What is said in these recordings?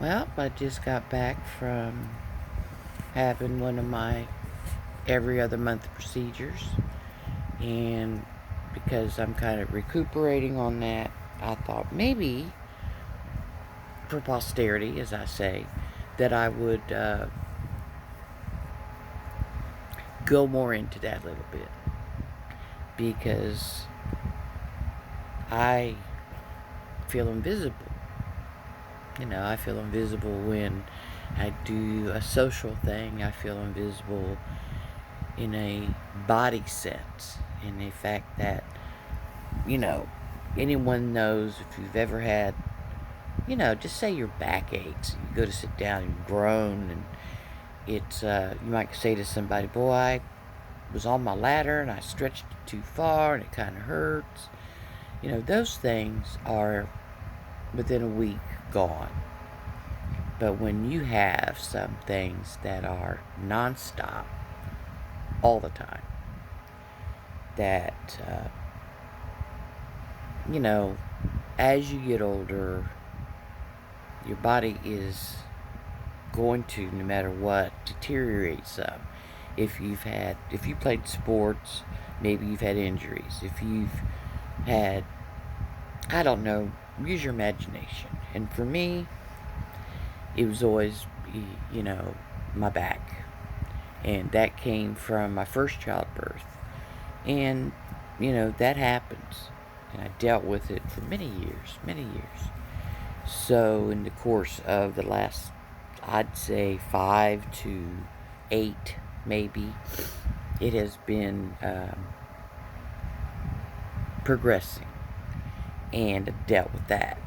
Well, I just got back from having one of my every other month procedures, and because I'm kind of recuperating on that, I thought maybe for posterity, as I say, that I would go more into that a little bit because I feel invisible. I feel invisible when I do a social thing. I feel invisible in a body sense, in the fact that, you know, anyone knows if you've ever had, just say your back aches, you go to sit down and groan, and you might say to somebody, boy, I was on my ladder and I stretched it too far and it kind of hurts. Those things are within a week gone. But when you have some things that are nonstop all the time, that, you know, as you get older, your body is going to, no matter what, deteriorate some. If you played sports, maybe you've had injuries. If you've had, I don't know, use your imagination. And for me, it was always, you know, my back. And that came from my first childbirth. And, that happens. And I dealt with it for many years, many years. So, in the course of the last, I'd say 5 to 8, maybe, it has been progressing. And I've dealt with that.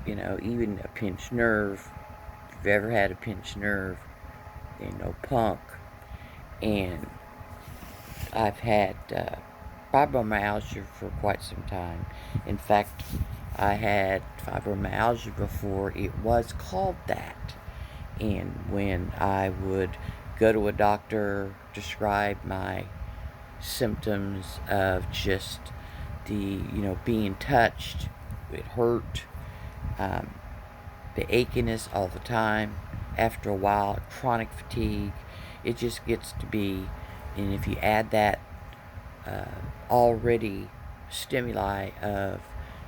Even a pinched nerve. If you've ever had a pinched nerve, punk. And I've had fibromyalgia for quite some time. In fact, I had fibromyalgia before it was called that. And when I would go to a doctor, describe my symptoms of just being touched, it hurt, um, the achiness all the time, after a while, chronic fatigue, it just gets to be, and if you add that uh, already stimuli of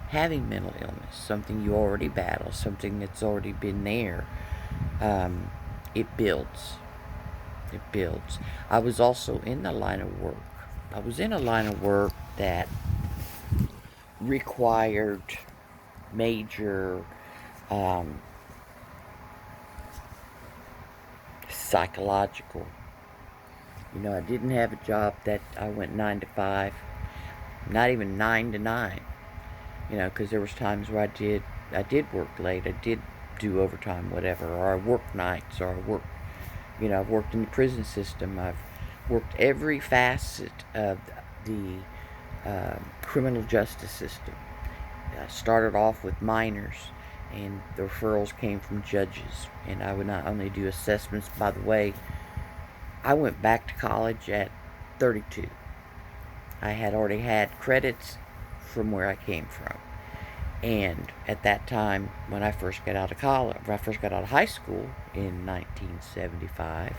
having mental illness, something you already battle, something that's already been there, um, it builds. It builds. I was also in the line of work. I was in a line of work that required major um, psychological. I didn't have a job that I went 9 to 5, not even 9 to 9. Because there was times where I did work late. I did do overtime, whatever, or I worked nights, or I've worked in the prison system. I've worked every facet of the criminal justice system. I started off with minors, and the referrals came from judges. And I would not only do assessments, by the way, I went back to college at 32. I had already had credits from where I came from. And at that time, when I first got out of college, when I first got out of high school in 1975,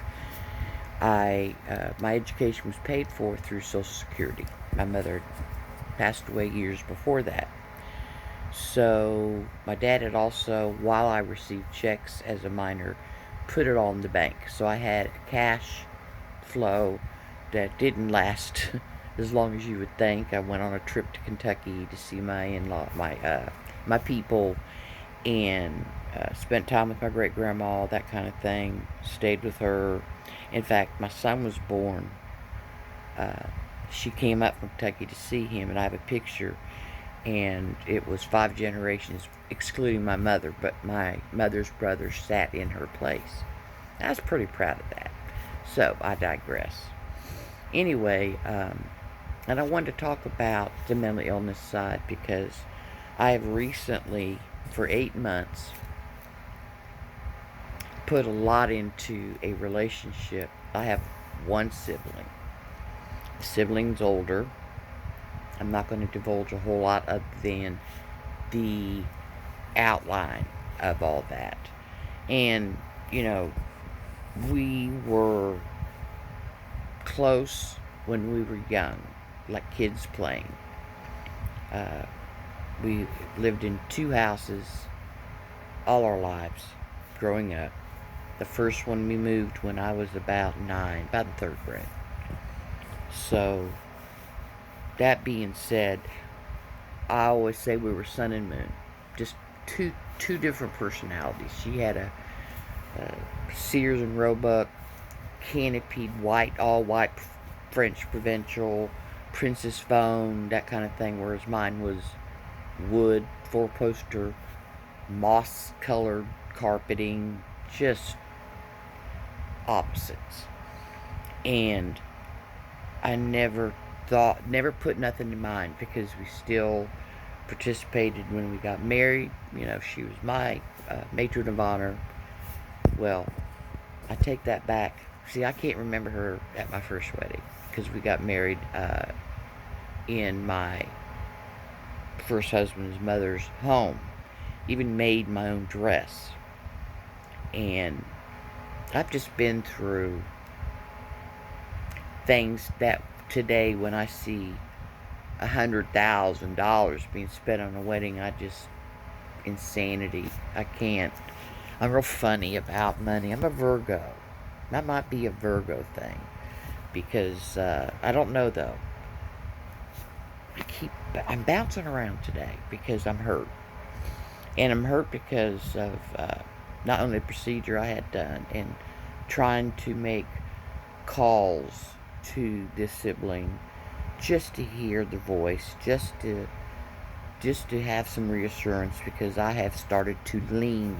my education was paid for through Social Security. My mother passed away years before that. So my dad had also, while I received checks as a minor, put it all in the bank. So I had a cash flow that didn't last as long as you would think. I went on a trip to Kentucky to see my in-law, my people, and spent time with my great grandma, that kind of thing. Stayed with her. In fact, my son was born. Uh, she came up from Kentucky to see him, and I have a picture. And it was 5 generations, excluding my mother, but my mother's brother sat in her place. I was pretty proud of that. So I digress. Anyway, and I wanted to talk about the mental illness side because I have recently, for 8 months, put a lot into a relationship. I have one sibling. The sibling's older. I'm not going to divulge a whole lot other than the outline of all that. And, you know, we were close when we were young, like kids playing. Uh, we lived in 2 houses all our lives growing up. The first one we moved when I was about 9, about the 3rd grade. So, that being said, I always say we were sun and moon. Just two different personalities. She had a Sears and Roebuck canopied white, all white French Provincial, Princess Phone, that kind of thing, whereas mine was wood, 4-poster, moss colored carpeting, just opposites. And I never put nothing in mind because we still participated when we got married. You know, she was my matron of honor. Well, I take that back. See, I can't remember her at my first wedding because we got married in my first husband's mother's home. Even made my own dress. And I've just been through things that today when I see $100,000 being spent on a wedding, I just, insanity. I can't. I'm real funny about money. I'm a Virgo. That might be a Virgo thing. Because, I don't know though. I'm bouncing around today because I'm hurt. And I'm hurt because of not only the procedure I had done and trying to make calls to this sibling just to hear the voice, just to have some reassurance because I have started to lean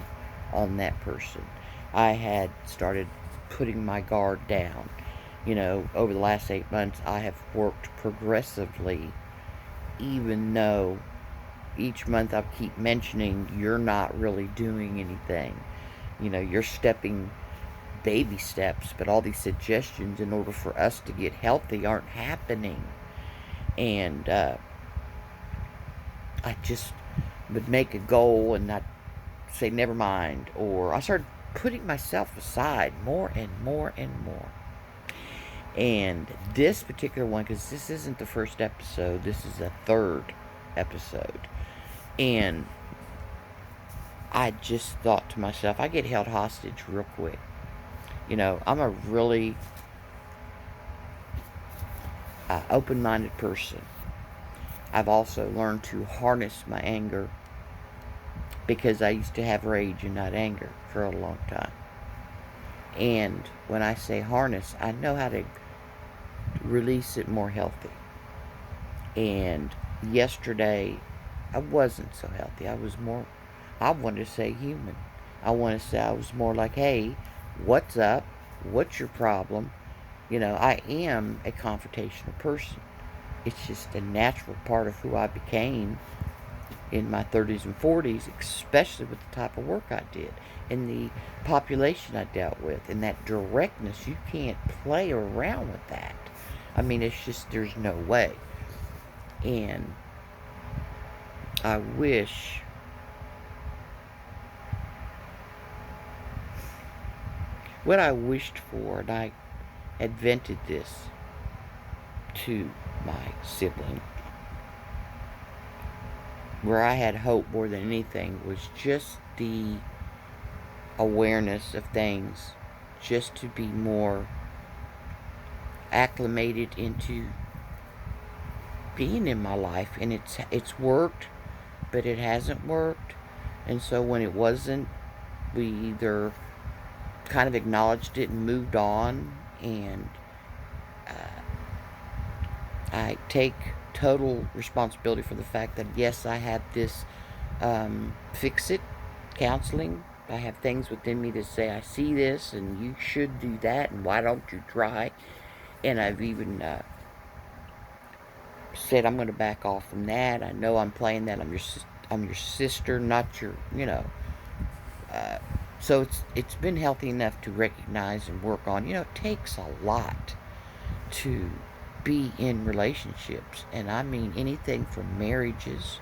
on that person. I had started putting my guard down. You know, over the last 8 months, I have worked progressively, even though each month I keep mentioning you're not really doing anything. You know, you're stepping baby steps, but all these suggestions in order for us to get healthy aren't happening. And I just would make a goal and not say never mind, or I started putting myself aside more and more and more. And this particular one, because this isn't the first episode, this is the 3rd episode, and I just thought to myself, I get held hostage real quick. You know, I'm a really open-minded person. I've also learned to harness my anger because I used to have rage and not anger for a long time. And when I say harness, I know how to release it more healthy. And yesterday, I wasn't so healthy. I wanted to say human. I want to say I was more like, hey, what's up? What's your problem? You know, I am a confrontational person. It's just a natural part of who I became in my 30s and 40s, especially with the type of work I did and the population I dealt with and that directness. You can't play around with that. I mean, it's just, there's no way. And I wish what I wished for, and I had vented this to my sibling, where I had hope more than anything was just the awareness of things, just to be more acclimated into being in my life. And it's worked, but it hasn't worked. And so when it wasn't, we either kind of acknowledged it and moved on. And I take total responsibility for the fact that yes, I have this fix it counseling. I have things within me that say I see this and you should do that and why don't you try. And I've even said I'm going to back off from that. I know I'm playing that. I'm your sister, not your, you know. So it's been healthy enough to recognize and work on. You know, it takes a lot to be in relationships, and I mean anything from marriages,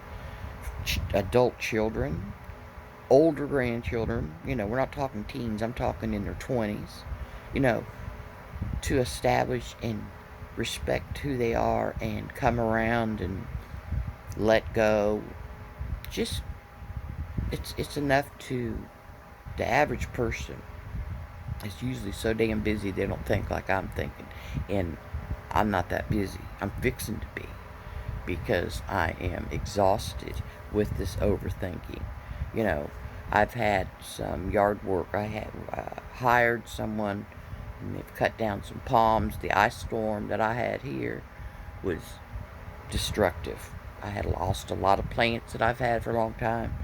adult children, older grandchildren, we're not talking teens, I'm talking in their 20s, you know, to establish and respect who they are and come around and let go. Just, it's enough to the average person is usually so damn busy they don't think like I'm thinking. And I'm not that busy. I'm fixing to be, because I am exhausted with this overthinking. You know, I've had some yard work. I had hired someone, and they've cut down some palms. The ice storm that I had here was destructive. I had lost a lot of plants that I've had for a long time.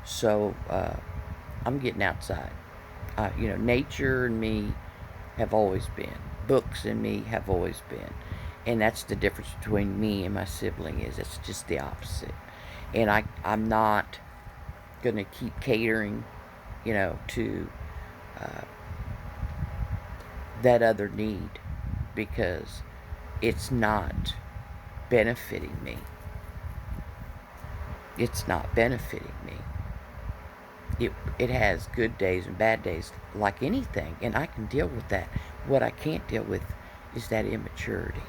So I'm getting outside. Nature and me have always been. Books and me have always been. And that's the difference between me and my sibling, is it's just the opposite. And I'm not going to keep catering, to uh, that other need, because it's not benefiting me. It's not benefiting me. It has good days and bad days like anything, and I can deal with that. What I can't deal with is that immaturity.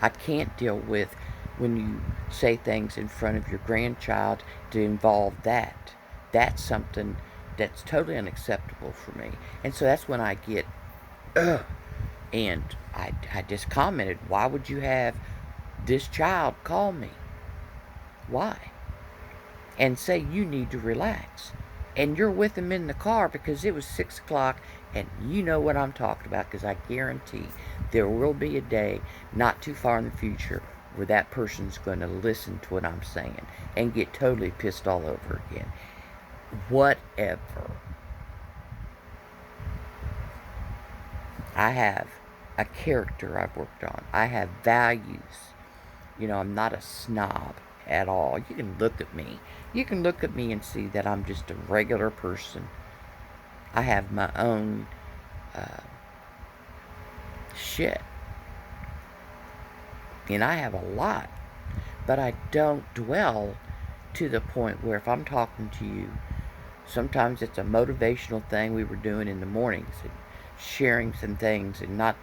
I can't deal with when you say things in front of your grandchild to involve that. That's something that's totally unacceptable for me. And so that's when I get, ugh. And I just commented, why would you have this child call me? Why? And say you need to relax. And you're with them in the car because it was 6 o'clock, and you know what I'm talking about, because I guarantee there will be a day not too far in the future where that person's going to listen to what I'm saying and get totally pissed all over again. Whatever. I have a character I've worked on. I have values. I'm not a snob at all. You can look at me. You can look at me and see that I'm just a regular person. I have my own shit. And I have a lot. But I don't dwell to the point where if I'm talking to you, sometimes it's a motivational thing we were doing in the mornings and sharing some things and not,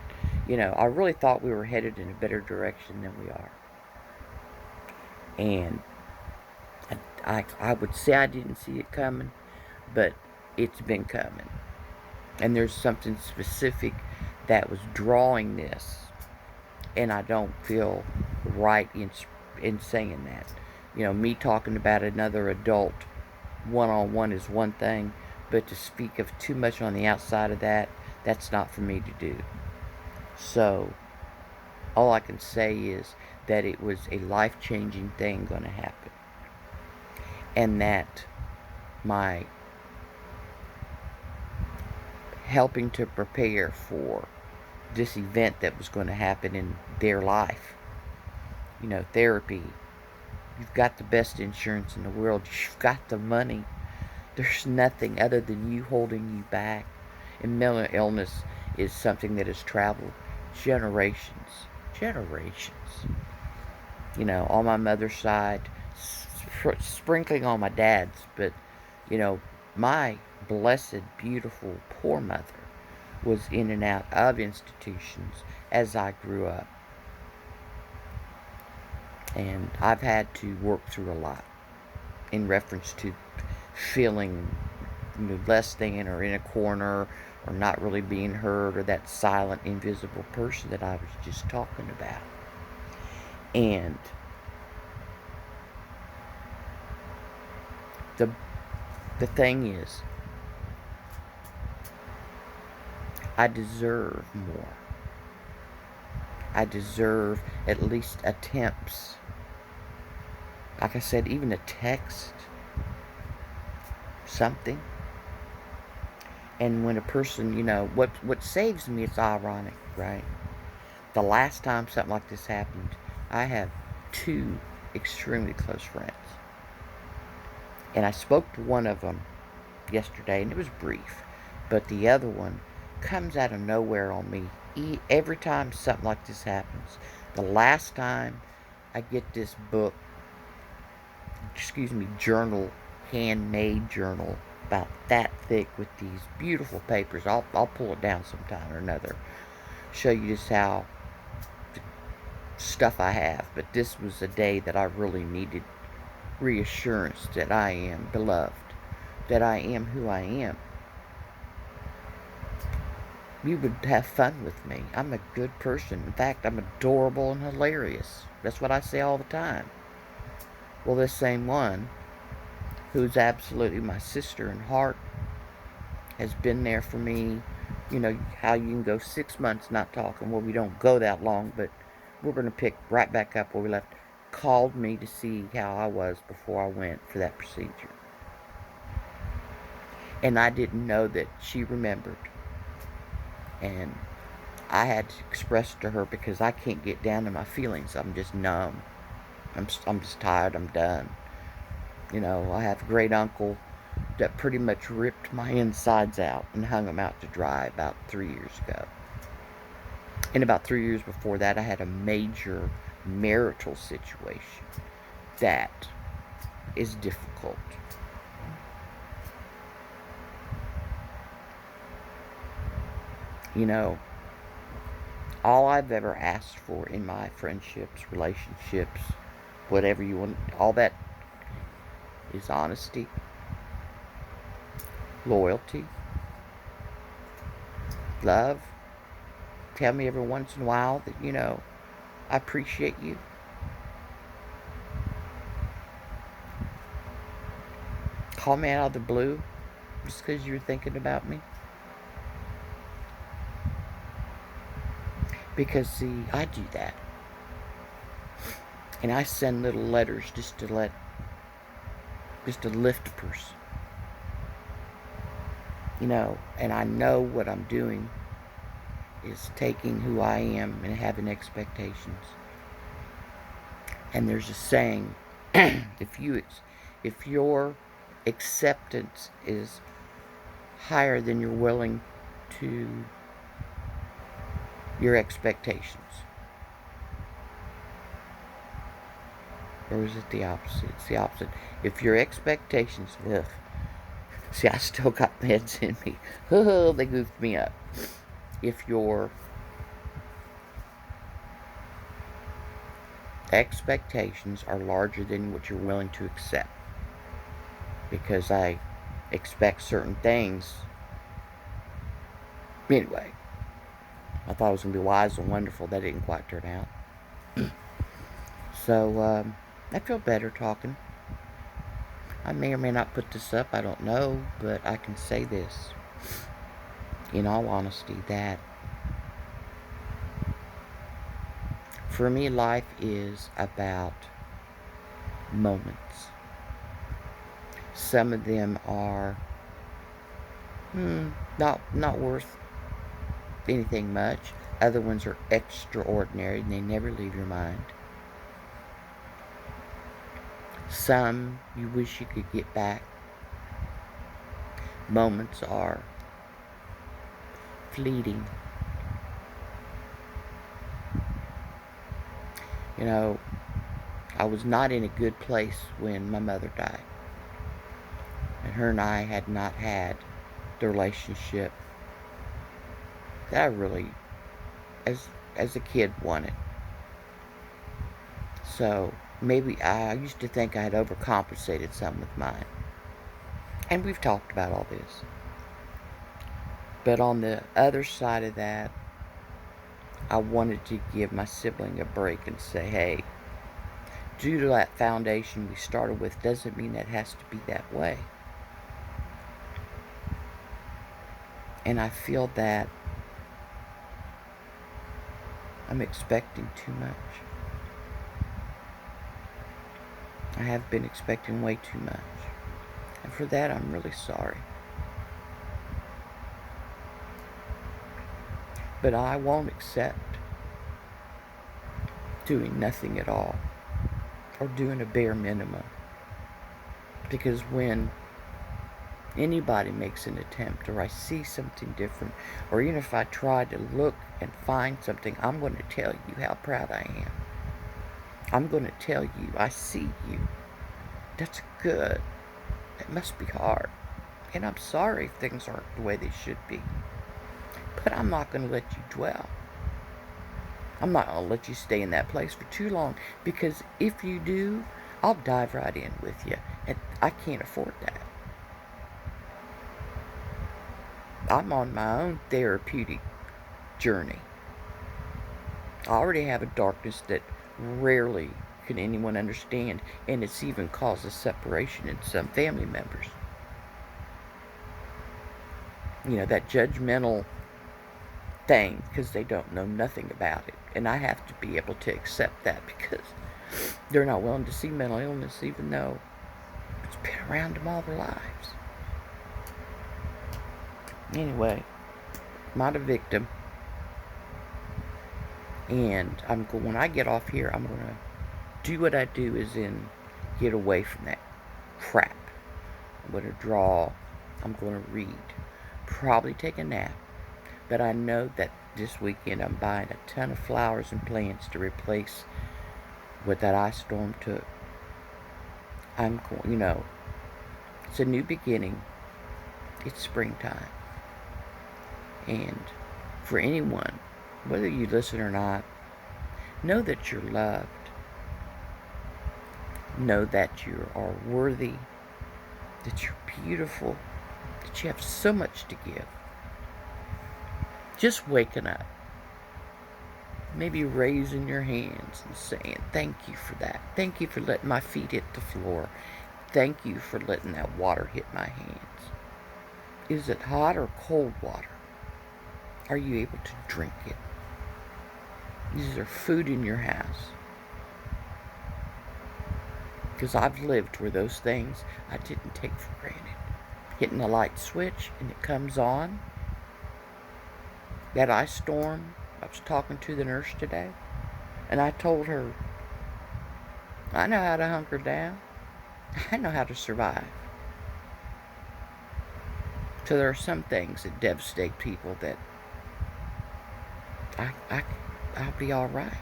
I really thought we were headed in a better direction than we are. And I would say I didn't see it coming, but it's been coming. And there's something specific that was drawing this, and I don't feel right in saying that. Me talking about another adult one-on-one is one thing, but to speak of too much on the outside of that, that's not for me to do. So all I can say is that it was a life-changing thing going to happen, and that my helping to prepare for this event that was going to happen in their life. Therapy. You've got the best insurance in the world. You've got the money. There's nothing other than you holding you back. And mental illness is something that has traveled generations. On my mother's side, sprinkling on my dad's, but, my blessed, beautiful, poor mother was in and out of institutions as I grew up. And I've had to work through a lot in reference to feeling less than, or in a corner, or not really being heard, or that silent, invisible person that I was just talking about. And the thing is, I deserve more. I deserve at least attempts. Like I said, even a text, something. And when a person, what saves me, it's ironic, right? The last time something like this happened, I have 2 extremely close friends. And I spoke to one of them yesterday, and it was brief. But the other one comes out of nowhere on me every time something like this happens. The last time I get this book, journal, handmade journal, about that thick with these beautiful papers. I'll pull it down sometime or another. Show you just how stuff I have. But this was a day that I really needed reassurance that I am beloved, that I am who I am. You would have fun with me. I'm a good person. In fact, I'm adorable and hilarious. That's what I say all the time. Well, this same one, who's absolutely my sister in heart, has been there for me. You know how you can go 6 months not talking. Well, we don't go that long, but we're going to pick right back up where we left. Called me to see how I was before I went for that procedure. And I didn't know that she remembered. And I had to express to her because I can't get down to my feelings. I'm just numb. I'm just tired. I'm done. You know, I have a great uncle that pretty much ripped my insides out and hung them out to dry about 3 years ago. And about 3 years before that, I had a major marital situation that is difficult. You know, all I've ever asked for in my friendships, relationships, whatever you want, all that is honesty, loyalty, love. Tell me every once in a while that, you know, I appreciate you. Call me out of the blue just because you're thinking about me. Because, see, I do that. And I send little letters just to lift a person. You know, and I know what I'm doing is taking who I am and having expectations. And there's a saying, if your acceptance is higher than you're willing to your expectations, or is it the opposite? It's the opposite. If your expectations, see, I still got meds in me. They goofed me up. If your expectations are larger than what you're willing to accept, because I expect certain things. Anyway, I thought it was going to be wise and wonderful. That didn't quite turn out. So, I feel better talking. I may or may not put this up, I don't know, but I can say this, in all honesty, that for me, life is about moments. Some of them are not worth anything much. Other ones are extraordinary and they never leave your mind. Some you wish you could get back. Moments are fleeting. You know, I was not in a good place when my mother died. And her and I had not had the relationship that I really, as a kid, wanted. So maybe I used to think I had overcompensated some with mine. And we've talked about all this. But on the other side of that, I wanted to give my sibling a break and say, hey, due to that foundation we started with doesn't mean that has to be that way. And I feel that I'm expecting too much. I have been expecting way too much. And for that, I'm really sorry. But I won't accept doing nothing at all or doing a bare minimum. Because when anybody makes an attempt or I see something different, or even if I try to look and find something, I'm going to tell you how proud I am. I'm going to tell you I see you. That's good. It must be hard. And I'm sorry if things aren't the way they should be. But I'm not going to let you dwell. I'm not going to let you stay in that place for too long, because if you do, I'll dive right in with you. And I can't afford that. I'm on my own therapeutic journey. I already have a darkness that rarely can anyone understand, and it's even caused a separation in some family members. You know, that judgmental thing, because they don't know nothing about it. And I have to be able to accept that, because they're not willing to see mental illness, even though it's been around them all their lives. Anyway, I'm not a victim. And when I get off here, I'm going to do what I do, is in get away from that crap. I'm going to draw. I'm going to read. Probably take a nap. But I know that this weekend I'm buying a ton of flowers and plants to replace what that ice storm took. I'm going, it's a new beginning. It's springtime. And for anyone, whether you listen or not, know that you're loved. Know that you are worthy, that you're beautiful, that you have so much to give. Just waking up, maybe raising your hands and saying, thank you for that. Thank you for letting my feet hit the floor. Thank you for letting that water hit my hands. Is it hot or cold water? Are you able to drink it? Is there food in your house? Because I've lived where those things I didn't take for granted. Hitting the light switch and it comes on. That ice storm, I was talking to the nurse today, and I told her, I know how to hunker down. I know how to survive. So there are some things that devastate people that I'll be all right.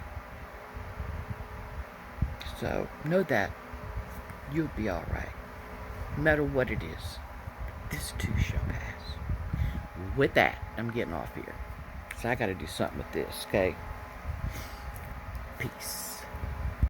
So know that you'll be all right, no matter what it is. This too shall pass. With that, I'm getting off here. So I got to do something with this, okay? Peace.